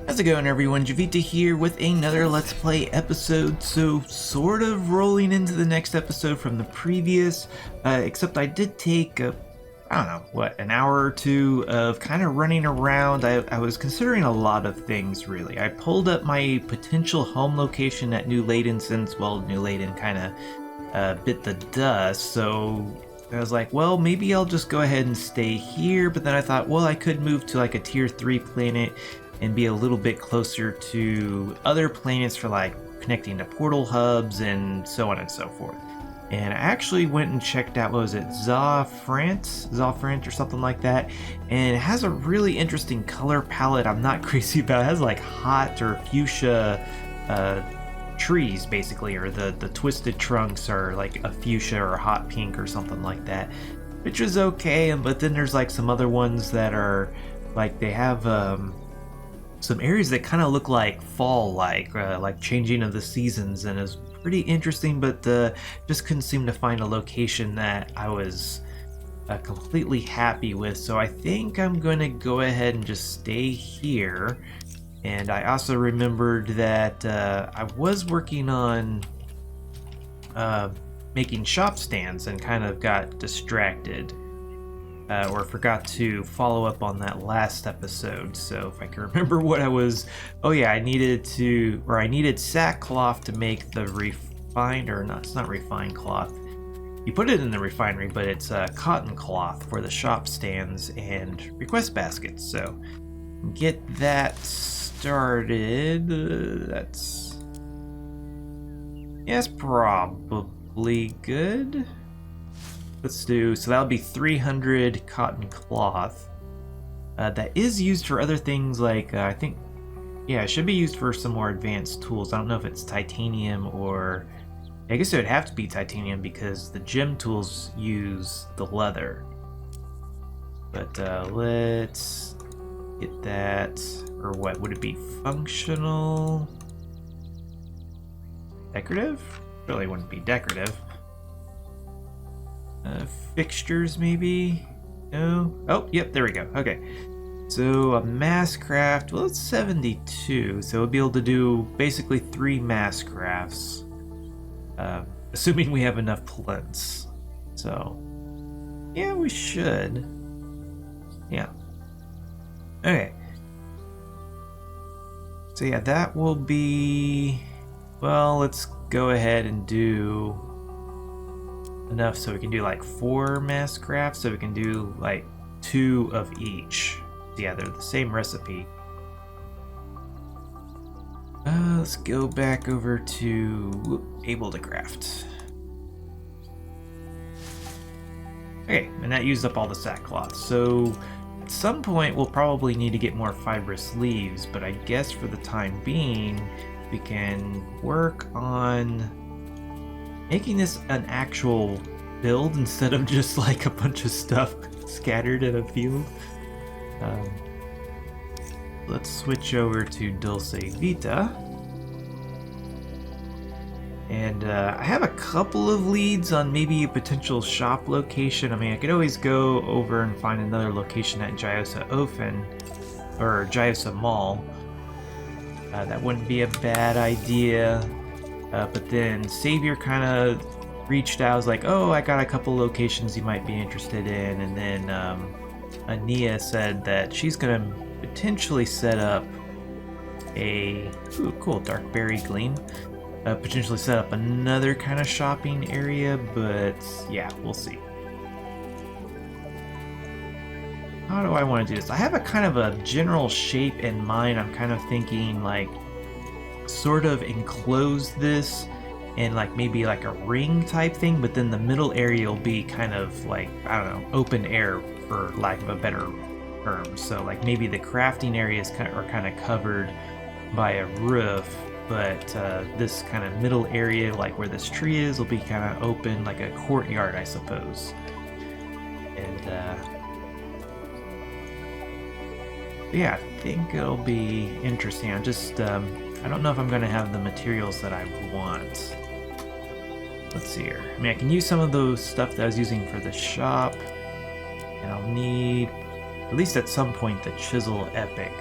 How's it going, everyone? Jiivita here with another Let's Play episode. So, sort of rolling into the next episode from the previous, except I did take, I don't know, what, an hour or two of kind of running around. I was considering a lot of things, really. I pulled up my potential home location at New Leyden since, well, New Leyden kind of bit the dust, so I was like, well, maybe I'll just go ahead and stay here, but then I thought, well, I could move to like a tier 3 planet and be a little bit closer to other planets for like connecting to portal hubs and so on and so forth. And I actually went and checked out, what was it, Zafrant or something like that, and it has a really interesting color palette I'm not crazy about. It has like hot or fuchsia trees, basically, or the twisted trunks are like a fuchsia or hot pink or something like that, which is okay. But then there's like some other ones that are like, they have some areas that kind of look like fall, like changing of the seasons, and is pretty interesting, but just couldn't seem to find a location that I was completely happy with. So I think I'm going to go ahead and just stay here. And I also remembered that I was working on making shop stands and kind of got distracted. Or forgot to follow up on that last episode. So if I can remember what I was, oh yeah, I needed sackcloth to make the refined, or not, it's not refined cloth. You put it in the refinery, but it's cotton cloth for the shop stands and request baskets. So get that started. That's probably good. Let's do, so that'll be 300 cotton cloth. That is used for other things like, I think, yeah, it should be used for some more advanced tools. I don't know if it's titanium or, I guess it would have to be titanium because the gem tools use the leather. But let's get that, or what would it be, functional? Decorative? Really wouldn't be decorative. Fixtures, maybe? No? Oh, yep, there we go. Okay. So a mass craft, well, it's 72, so we'll be able to do basically 3 mass crafts. Assuming we have enough plinths. So, yeah, we should. Yeah. Okay. So yeah, that will be, well, let's go ahead and do enough so we can do like 4 mass crafts, so we can do like 2 of each. Yeah, they're the same recipe. Let's go back over to able to craft. Okay, and that used up all the sackcloth. So at some point we'll probably need to get more fibrous leaves, but I guess for the time being we can work on making this an actual build instead of just like a bunch of stuff scattered in a field. Let's switch over to Dulce Vita. And I have a couple of leads on maybe a potential shop location. I mean, I could always go over and find another location at Giosa Ofen, or Giosa Mall. That wouldn't be a bad idea. But then Savior kind of reached out, was like, oh, I got a couple locations you might be interested in. And then Ania said that she's going to potentially set up a, ooh, cool, dark berry gleam. Potentially set up another kind of shopping area, but yeah, we'll see. How do I want to do this? I have a kind of a general shape in mind. I'm kind of thinking like sort of enclose this in like maybe like a ring type thing, but then the middle area will be kind of like, I don't know, open air for lack of a better term. So like maybe the crafting areas are kind of covered by a roof, but this kind of middle area, like where this tree is, will be kind of open, like a courtyard, I suppose. And yeah, I think it'll be interesting. I'm just I don't know if I'm going to have the materials that I want. Let's see here. I mean, I can use some of those stuff that I was using for the shop, and I'll need, at least at some point, the Chisel Epic.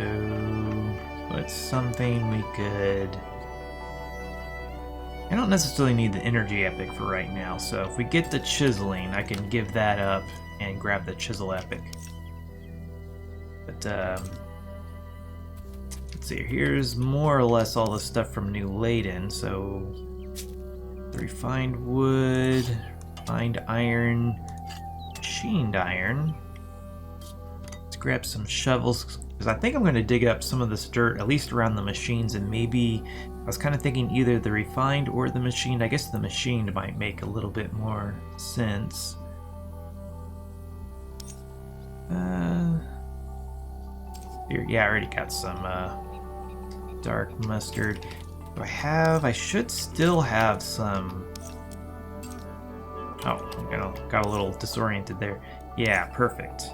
So, what's something we could... I don't necessarily need the energy epic for right now, so if we get the chiseling, I can give that up and grab the chisel epic. But, let's see, here's more or less all the stuff from New Leyden, so... Refined wood, refined iron, machined iron. Let's grab some shovels, because I think I'm going to dig up some of this dirt, at least around the machines, and maybe... I was kind of thinking either the refined or the machined. I guess the machined might make a little bit more sense. Here, yeah, I already got some dark mustard. Do I have? I should still have some. Oh, got a little disoriented there. Yeah, perfect.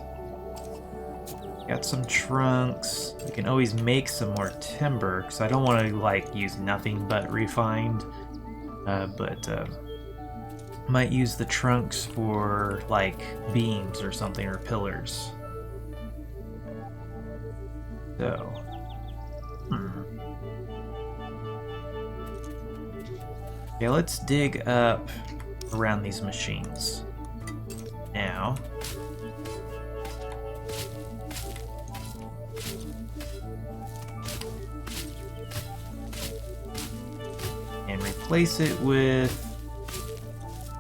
Got some trunks. We can always make some more timber, because I don't want to like use nothing but refined. But might use the trunks for like beams or something, or pillars. So, okay, let's dig up around these machines now. And replace it with...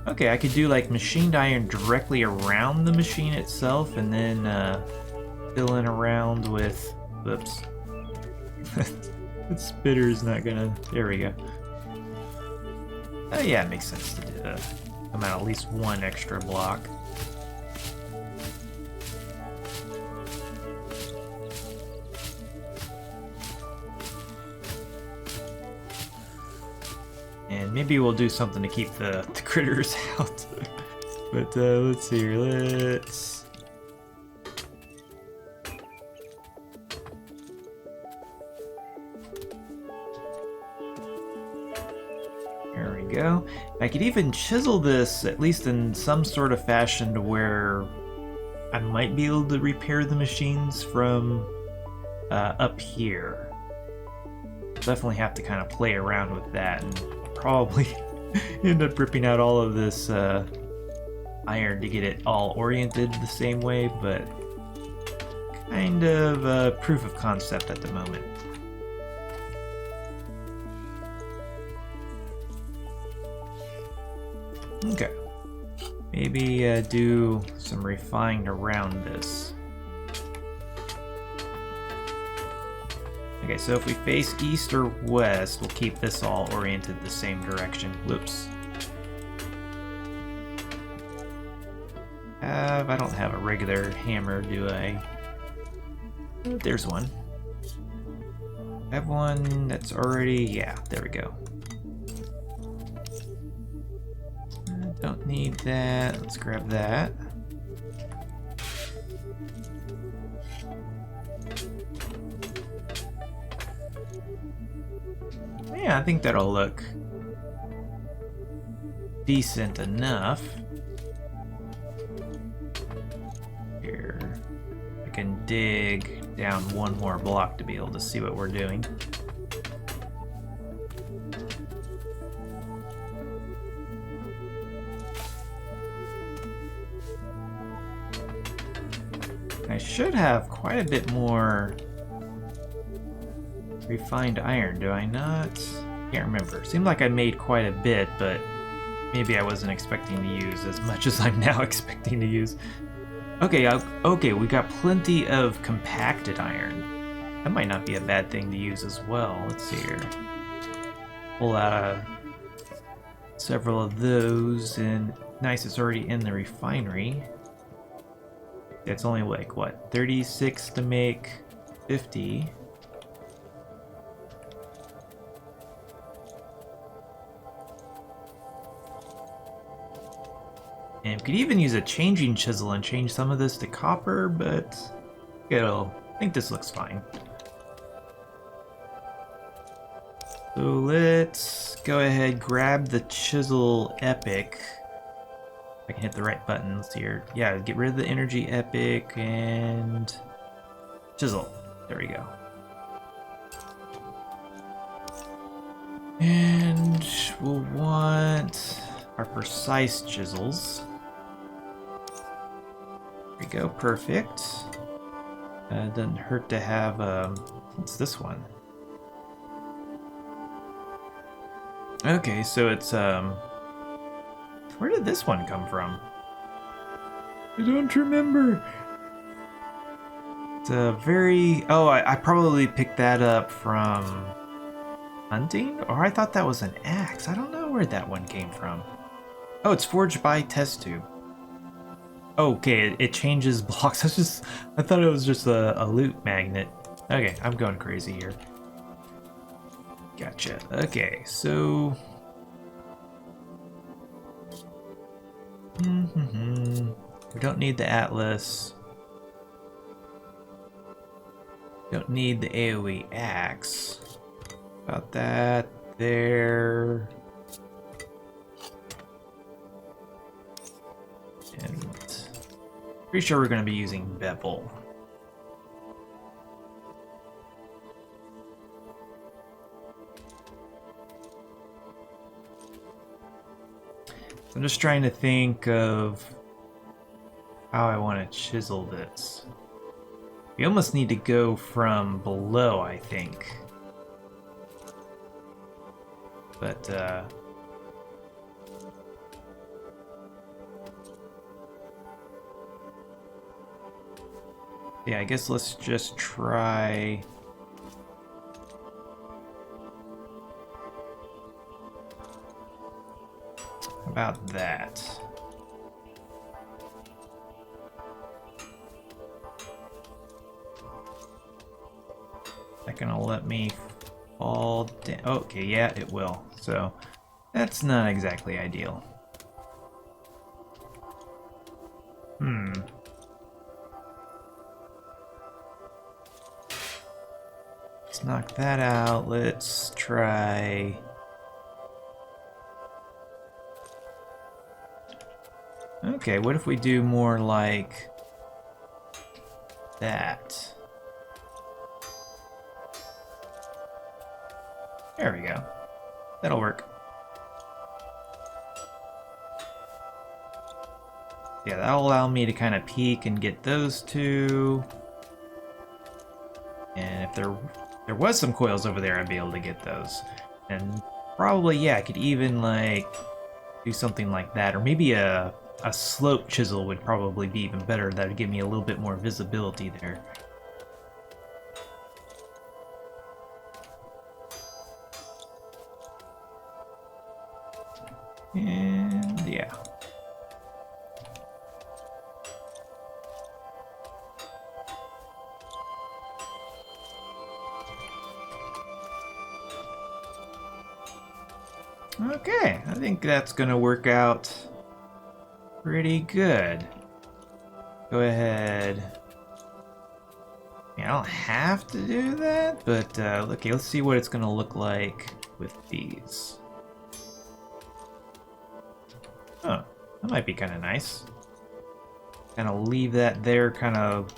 Okay, I could do like machined iron directly around the machine itself, and then fill in around with... Whoops. The spitter's not gonna... There we go. Oh yeah, it makes sense to do that. Come out at least one extra block. And maybe we'll do something to keep the critters out. But let's see here, let's... There we go. I could even chisel this, at least in some sort of fashion, to where I might be able to repair the machines from up here. Definitely have to kind of play around with that, and probably end up ripping out all of this iron to get it all oriented the same way, but kind of proof of concept at the moment. Okay, maybe do some refined around this. Okay, so if we face east or west, we'll keep this all oriented the same direction. Whoops. I don't have a regular hammer, do I? There's one. I have one that's already... Yeah, there we go. Don't need that. Let's grab that. Yeah, I think that'll look decent enough. Here, I can dig down one more block to be able to see what we're doing. I should have quite a bit more refined iron, do I not? Can't remember. Seemed like I made quite a bit, but maybe I wasn't expecting to use as much as I'm now expecting to use. Okay, okay, we got plenty of compacted iron. That might not be a bad thing to use as well. Let's see here. Pull out several of those, and nice, it's already in the refinery. It's only like, what, 36 to make 50. And we could even use a changing chisel and change some of this to copper, but I think this looks fine. So let's go ahead, grab the chisel epic. I can hit the right buttons here. Yeah, get rid of the energy epic and chisel. There we go. And we'll want our precise chisels. There we go, perfect. Doesn't hurt to have, what's this one? Okay, so it's, where did this one come from? I don't remember. It's a very, oh, I probably picked that up from hunting? Or I thought that was an axe. I don't know where that one came from. Oh, it's forged by test tube. Okay, it changes blocks. I thought it was just a loot magnet. Okay, I'm going crazy here. Gotcha. Okay, so... We don't need the atlas. Don't need the AoE axe. About that there. And pretty sure we're going to be using bevel. I'm just trying to think of how I want to chisel this. We almost need to go from below, I think. But, yeah, I guess let's just try... About that. That gonna let me fall down? Okay, yeah, it will. So that's not exactly ideal. Let's knock that out. Let's try... Okay, what if we do more like that? There we go. That'll work. Yeah, that'll allow me to kind of peek and get those two. And if there was some coils over there, I'd be able to get those. And probably, yeah, I could even like do something like that, or maybe a slope chisel would probably be even better. That would give me a little bit more visibility there. And yeah. Okay, I think that's gonna work out pretty good. Go ahead. Yeah, I don't have to do that, but okay, let's see what it's gonna look like with these. Oh, that might be kind of nice. Kind of leave that there, kind of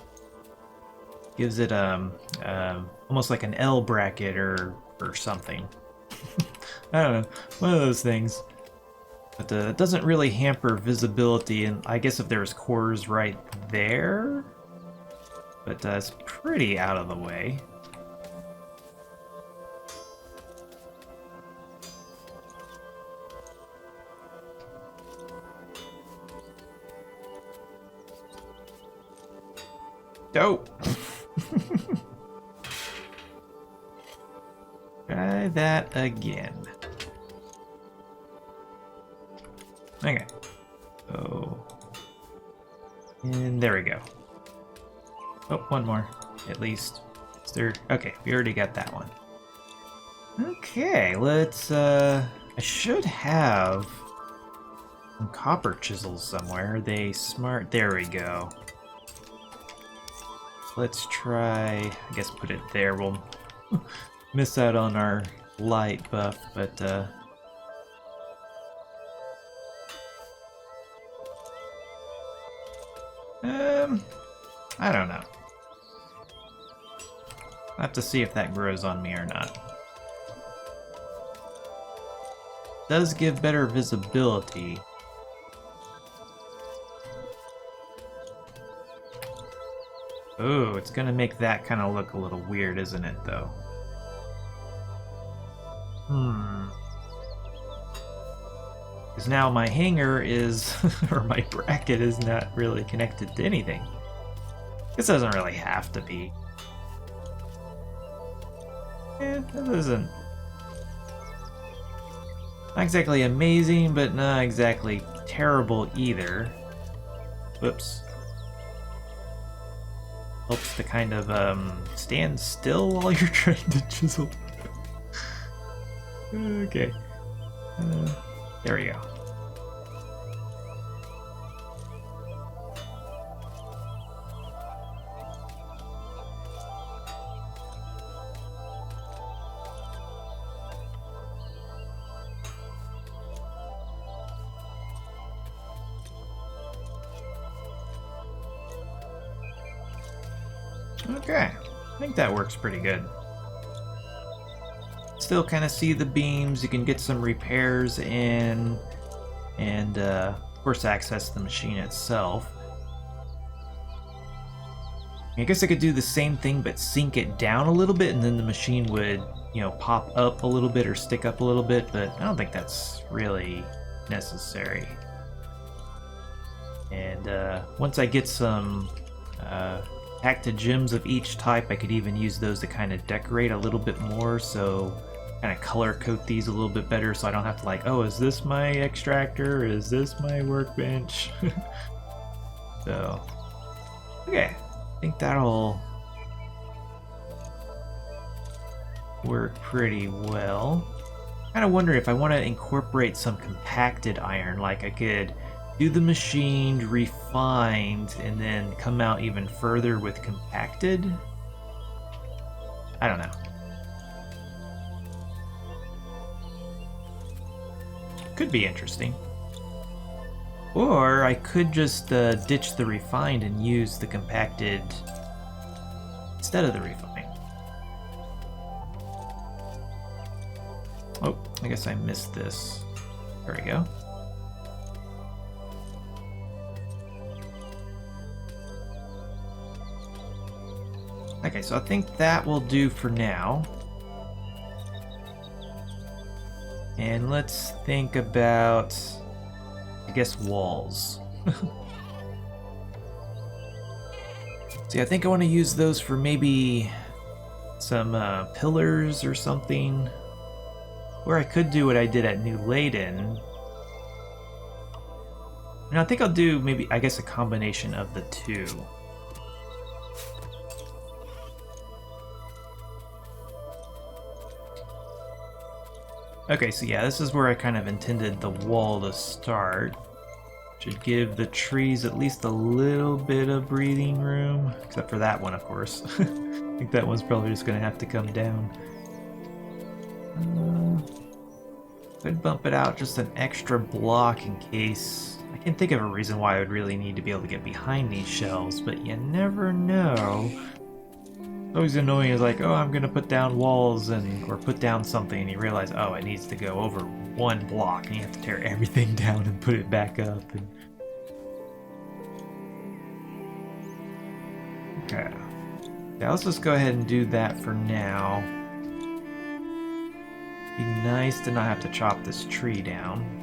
gives it almost like an L bracket or something. I don't know, one of those things. But it doesn't really hamper visibility, and I guess if there's cores right there, but it's pretty out of the way. Dope. Try that again. Okay. So, and there we go. Oh, one more, at least. Is there? Okay, we already got that one. Okay, let's. I should have some copper chisels somewhere. Are they smart? There we go. Let's try. I guess put it there. We'll miss out on our light buff, but I don't know. I'll have to see if that grows on me or not. does give better visibility. Oh, it's gonna make that kind of look a little weird, isn't it, though? Because now my hanger is, or my bracket is not really connected to anything. This doesn't really have to be. That isn't. Not exactly amazing, but not exactly terrible either. Whoops. Helps to kind of stand still while you're trying to chisel. Okay. There we go. Okay, I think that works pretty good. Still kind of see the beams, you can get some repairs in, and of course access the machine itself. I guess I could do the same thing but sink it down a little bit and then the machine would, you know, pop up a little bit or stick up a little bit, but I don't think that's really necessary. And once I get some active gems of each type, I could even use those to kind of decorate a little bit more, so kind of color code these a little bit better so I don't have to like, oh, is this my extractor? Is this my workbench? So, okay, I think that'll work pretty well. Kind of wonder if I want to incorporate some compacted iron, like I could do the machined, refined, and then come out even further with compacted? I don't know. Could be interesting. Or I could just ditch the refined and use the compacted instead of the refined. Oh, I guess I missed this. There we go. Okay, so I think that will do for now. And let's think about, I guess, walls. See, I think I want to use those for maybe some pillars or something. Or I could do what I did at New Leyden. And I think I'll do maybe, I guess, a combination of the two. Okay, so yeah, this is where I kind of intended the wall to start. Should give the trees at least a little bit of breathing room. Except for that one, of course. I think that one's probably just going to have to come down. Could bump it out just an extra block in case... I can't think of a reason why I would really need to be able to get behind these shelves, but you never know. Always annoying is like, oh, I'm gonna put down walls or put down something, and you realize, oh, it needs to go over one block, and you have to tear everything down and put it back up. Okay. Yeah, let's just go ahead and do that for now. Be nice to not have to chop this tree down.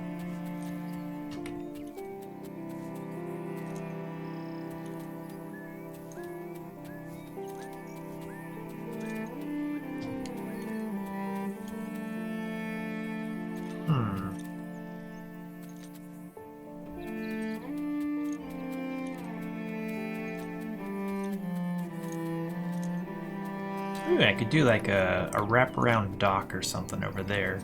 Ooh, I could do like a wraparound dock or something over there.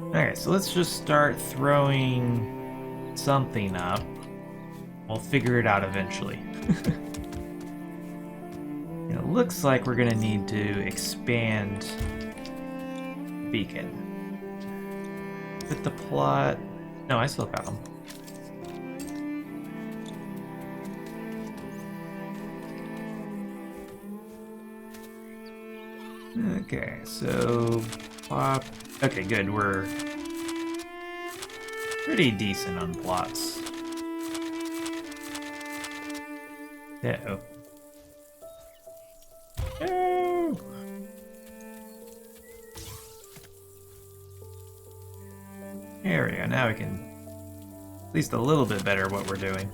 Alright, so let's just start throwing something up. We'll figure it out eventually. It looks like we're gonna need to expand beacon. With the plot... No, I still got them. Okay, so plot. Okay, good. We're pretty decent on plots. Uh-oh. No! There we go. Now we can at least a little bit better what we're doing.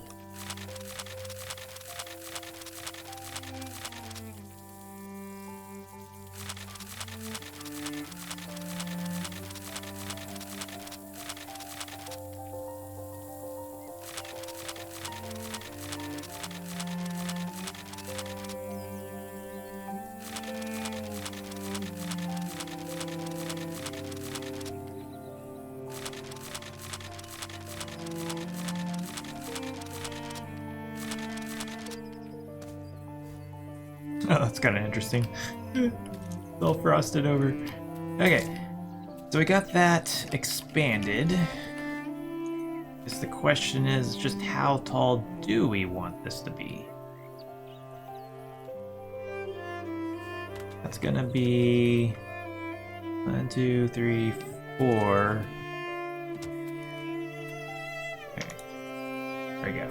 Oh, that's kind of interesting. It's all frosted over. Okay, so we got that expanded. Guess the question is just how tall do we want this to be? That's gonna be 1, 2, 3, 4. Okay, there we go.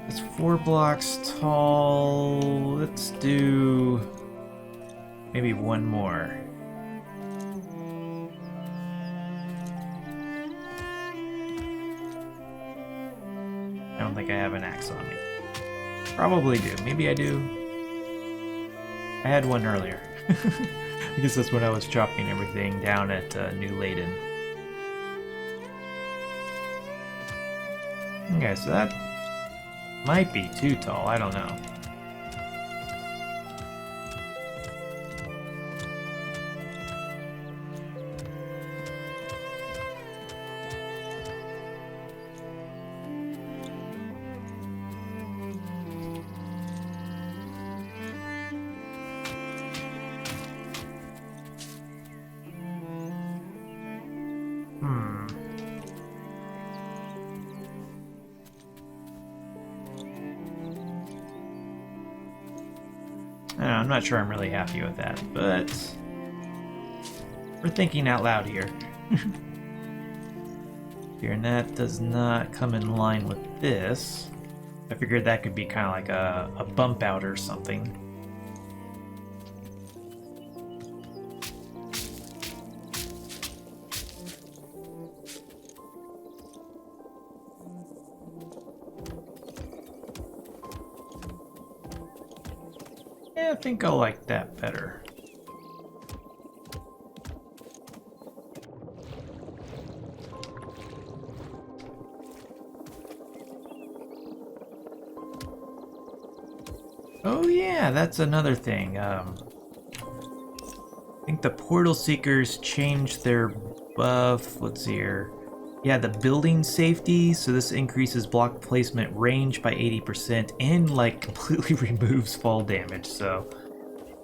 It's 4 blocks tall. Let's do maybe one more. I don't think I have an axe on me. Probably do. Maybe I do. I had one earlier. I guess that's when I was chopping everything down at New Leyden. Okay, so that might be too tall. I don't know. I'm not sure I'm really happy with that, but we're thinking out loud here. Here, and that does not come in line with this. I figured that could be kind of like a bump out or something. Yeah, I think I'll like that better. Oh yeah, that's another thing. I think the Portal Seekers changed their buff. Let's see here. Yeah, the building safety, so this increases block placement range by 80% and like completely removes fall damage. So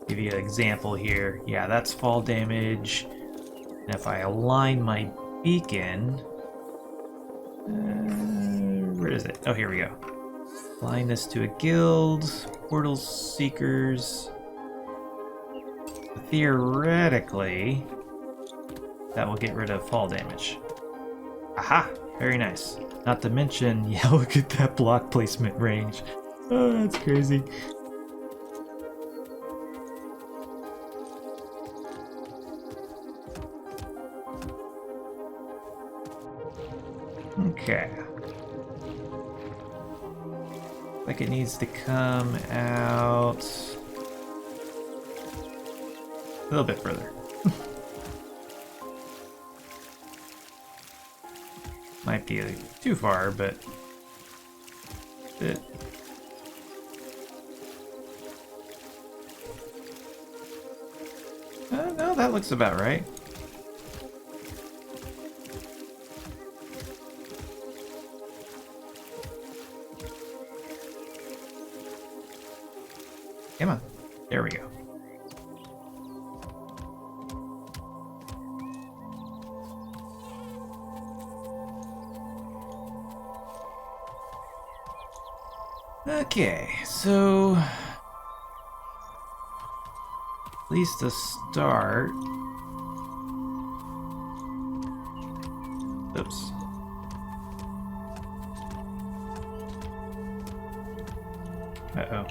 give you an example here. Yeah, that's fall damage. And if I align my beacon, where is it? Oh, here we go. Align this to a guild, Portal Seekers. Theoretically, that will get rid of fall damage. Aha! Very nice. Not to mention, yeah, look at that block placement range. Oh, that's crazy. Okay. Like it needs to come out a little bit further. Might be too far, but it. No, that looks about right. Come on. There we go. Okay, so At least to start. Oops. Uh-oh.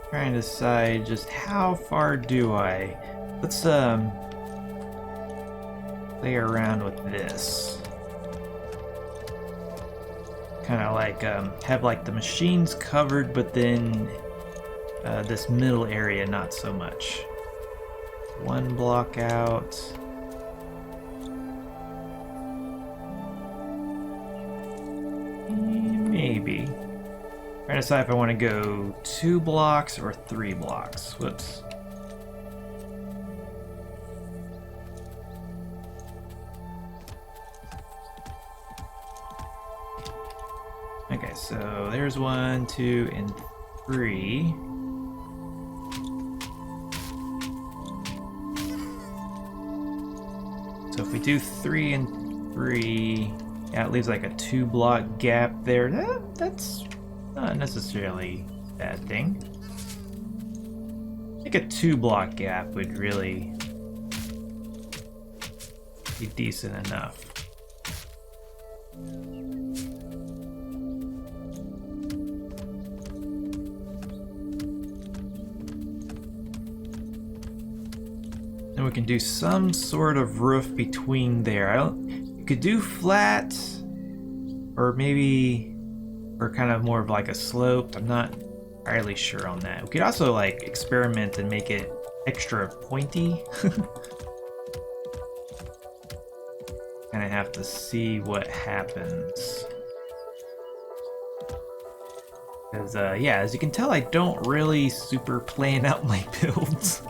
Trying to decide just how far do I. Let's play around with this. Kind of like have like the machines covered, but then this middle area not so much. One block out. Maybe. Trying to decide if I want to go 2 blocks or 3 blocks. Whoops. Okay, so there's 1, 2, and 3. So if we do 3 and 3, yeah, it leaves like a 2-block gap there. That's not necessarily a bad thing. I think a 2-block gap would really be decent enough. And we can do some sort of roof between there. You could do flat, or maybe, or kind of more of like a sloped. I'm not entirely sure on that. We could also like experiment and make it extra pointy. Kind of have to see what happens. Because, yeah, as you can tell, I don't really super plan out my builds.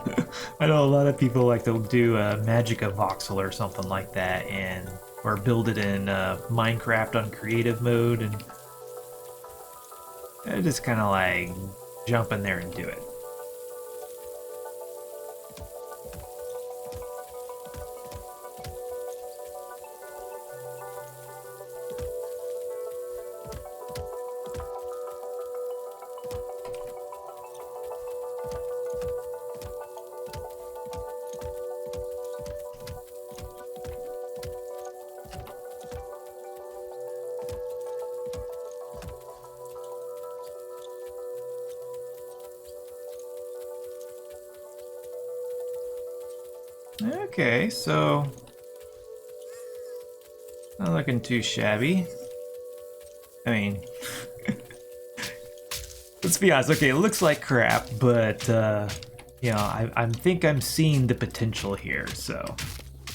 I know a lot of people like to do magic of voxel or something like that, or build it in Minecraft on creative mode, and I just kind of like jump in there and do it. Okay, so not looking too shabby. I mean, let's be honest. Okay, it looks like crap, but you know, I think I'm seeing the potential here, so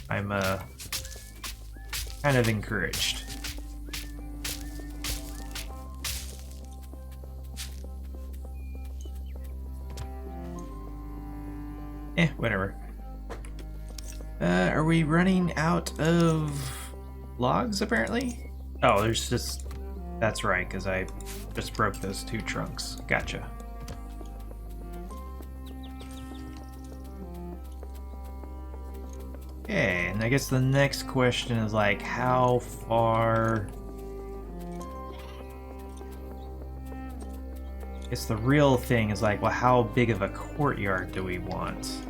I'm kind of encouraged. Whatever. Are we running out of logs, apparently? Oh, there's just... That's right, because I just broke those 2 trunks. Gotcha. Okay, and I guess the next question is, like, how far... I guess the real thing is, like, well, how big of a courtyard do we want?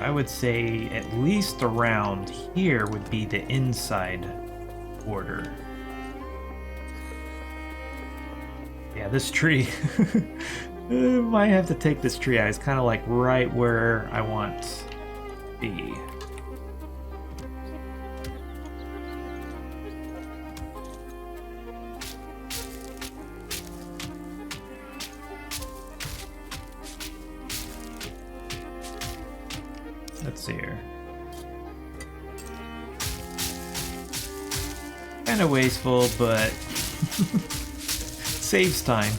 I would say at least around here would be the inside border. Yeah, this tree. Might have to take this tree out. It's kind of like right where I want to be. Let's see here. Kind of wasteful, but saves time.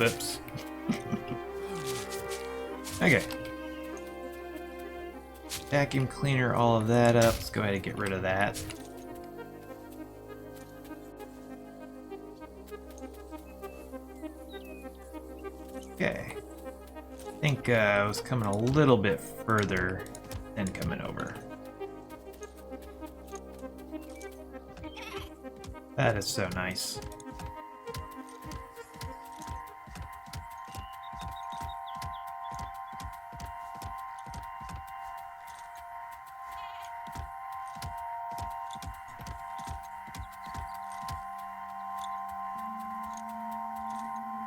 Whoops. Okay. Vacuum cleaner all of that up. Let's go ahead and get rid of that. Okay. I think I was coming a little bit further than coming over. That is so nice.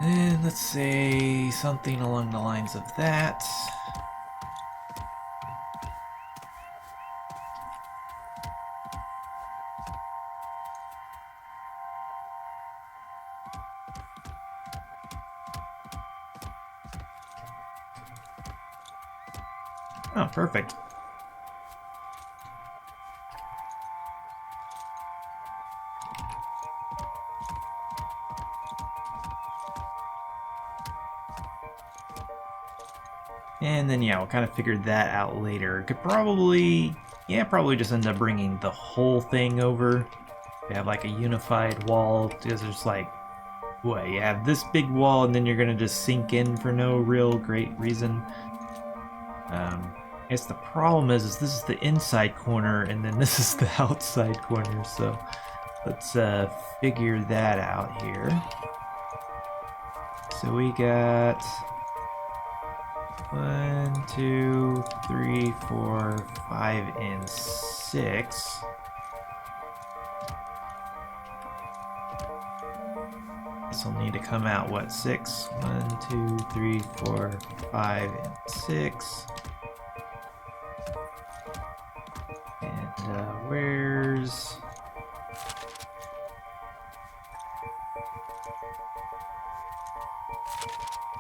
And let's say something along the lines of that. Oh, perfect. And then, yeah, we'll kind of figure that out later. Could probably, yeah, probably just end up bringing the whole thing over. We have like a unified wall, because there's like, what, you have this big wall and then you're gonna just sink in for no real great reason. I guess the problem is this is the inside corner and then this is the outside corner, so let's figure that out here. So we got 1, 2, 3, 4, 5, and 6. This will need to come out, what, 6? 1, 2, 3, 4, 5, and 6. And where's...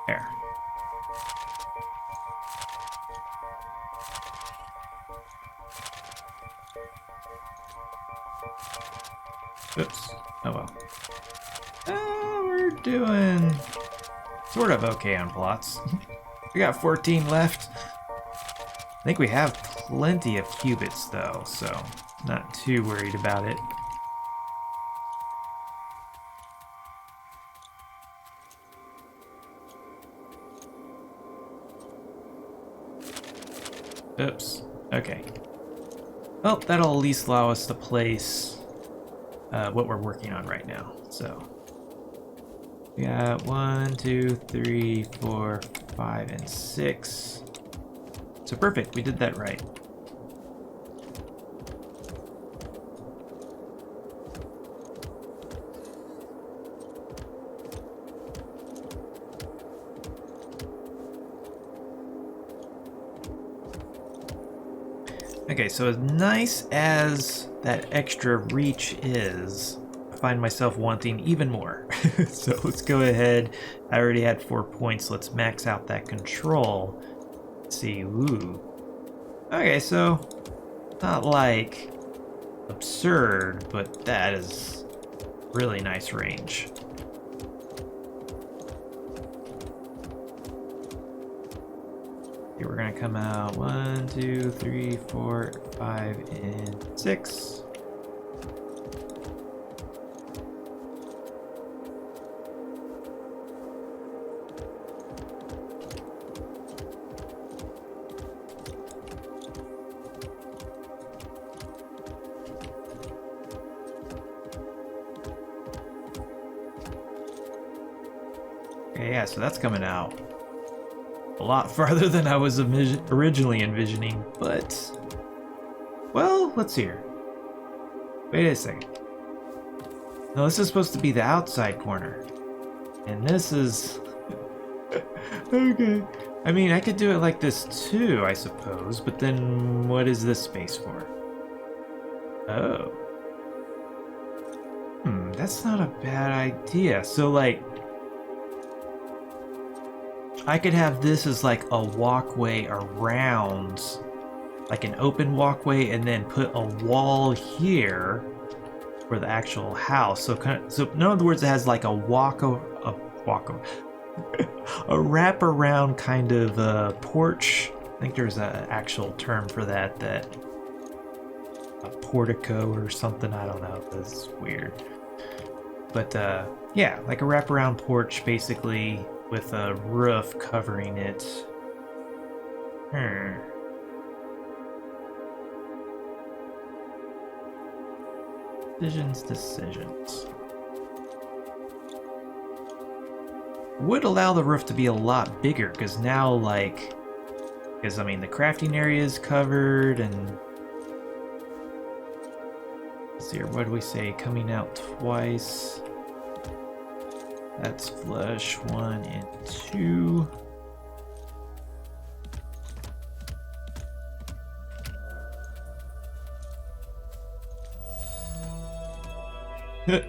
There. Oops. Oh well. We're doing sort of okay on plots. We got 14 left. I think we have plenty of cubits though, so not too worried about it. Oops. Okay. Well, that'll at least allow us to place what we're working on right now. So we got 1, 2, 3, 4, 5, and 6. So perfect, we did that right. Okay, so as nice as that extra reach is, I find myself wanting even more. So let's go ahead. I already had 4 points. Let's max out that control. Let's see, ooh. Okay, so not like absurd, but that is really nice range. Okay, we're gonna come out 1, 2, 3, 4, 5, and 6. Okay, yeah, so that's coming out a lot farther than I was originally envisioning, but, well, let's see here. Wait a second. No, this is supposed to be the outside corner, and this is... Okay. I mean, I could do it like this too, I suppose, but then what is this space for? Oh. That's not a bad idea. So, like, I could have this as like a walkway around, like an open walkway, and then put a wall here for the actual house. So in other words, it has like a A wraparound kind of porch. I think there's an actual term for that, a portico or something. I don't know. That's weird. But yeah, like a wraparound porch, basically, with a roof covering it. Decisions. Would allow the roof to be a lot bigger, because now, like, I mean, the crafting area is covered, and let's see here, what do we say? Coming out twice. That's flush 1 and 2.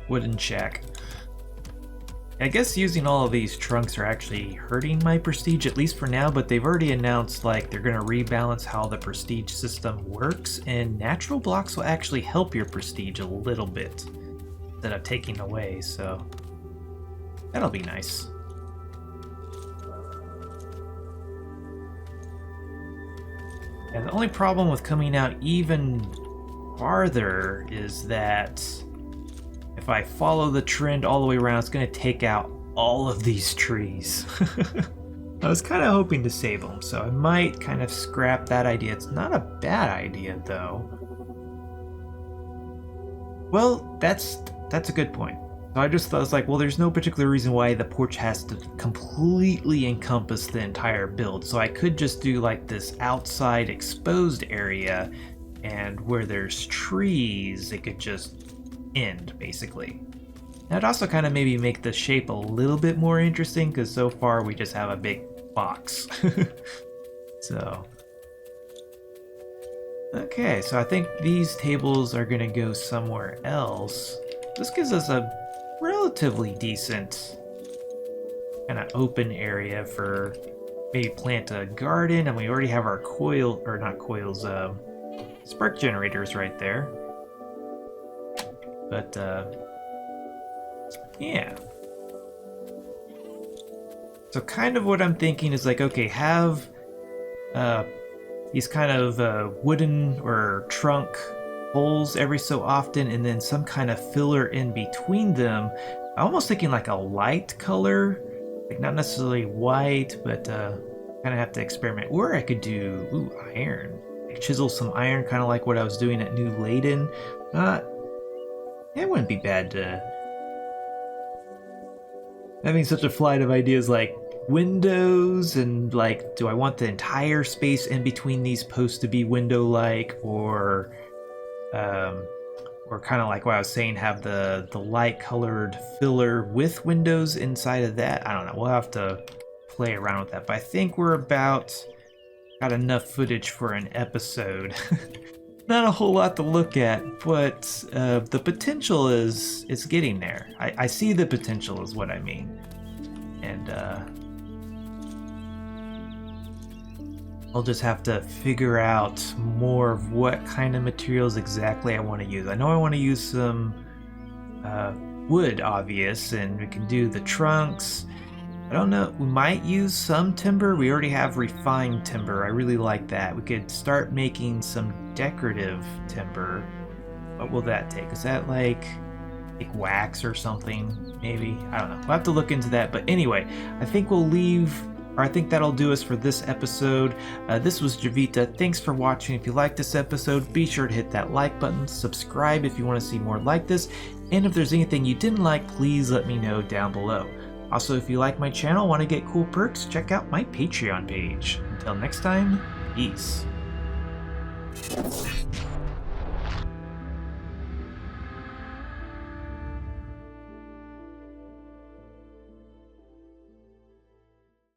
Wooden shack. I guess using all of these trunks are actually hurting my prestige, at least for now, but they've already announced like they're going to rebalance how the prestige system works, and natural blocks will actually help your prestige a little bit instead of taking away, so that'll be nice. And the only problem with coming out even farther is that if I follow the trend all the way around, it's going to take out all of these trees. I was kind of hoping to save them, so I might kind of scrap that idea. It's not a bad idea, though. Well, that's a good point. So I just thought, I was like, well, there's no particular reason why the porch has to completely encompass the entire build. So I could just do like this outside exposed area, and where there's trees, it could just end, basically. Now it'd also kind of maybe make the shape a little bit more interesting, because so far we just have a big box. So okay, so I think these tables are gonna go somewhere else. This gives us a relatively decent kind of open area for maybe plant a garden, and we already have our spark generators right there. But yeah. So kind of what I'm thinking is like, okay, have these kind of wooden or trunk holes every so often, and then some kind of filler in between them. I'm almost thinking like a light color, like not necessarily white, but kind of have to experiment. Or I could do iron, like chisel some iron, kind of like what I was doing at New Leyden. It wouldn't be bad to having such a flight of ideas, like windows, and like, do I want the entire space in between these posts to be window-like, or kind of like what I was saying, have the light-colored filler with windows inside of that? I don't know. We'll have to play around with that. But I think we're got enough footage for an episode. Not a whole lot to look at, but the potential is getting there. I see the potential is what I mean. And I'll just have to figure out more of what kind of materials exactly I want to use. I know I want to use some wood, obvious, and we can do the trunks. I don't know, we might use some timber. We already have refined timber. I really like that. We could start making some decorative timber. What will that take? Is that like wax or something, maybe? I don't know. We'll have to look into that. But anyway, I think we'll leave, or I think that'll do us for this episode. This was Jiivita. Thanks for watching. If you liked this episode, be sure to hit that like button, subscribe if you want to see more like this, and if there's anything you didn't like, please let me know down below. Also, if you like my channel, want to get cool perks, check out my Patreon page. Until next time, peace.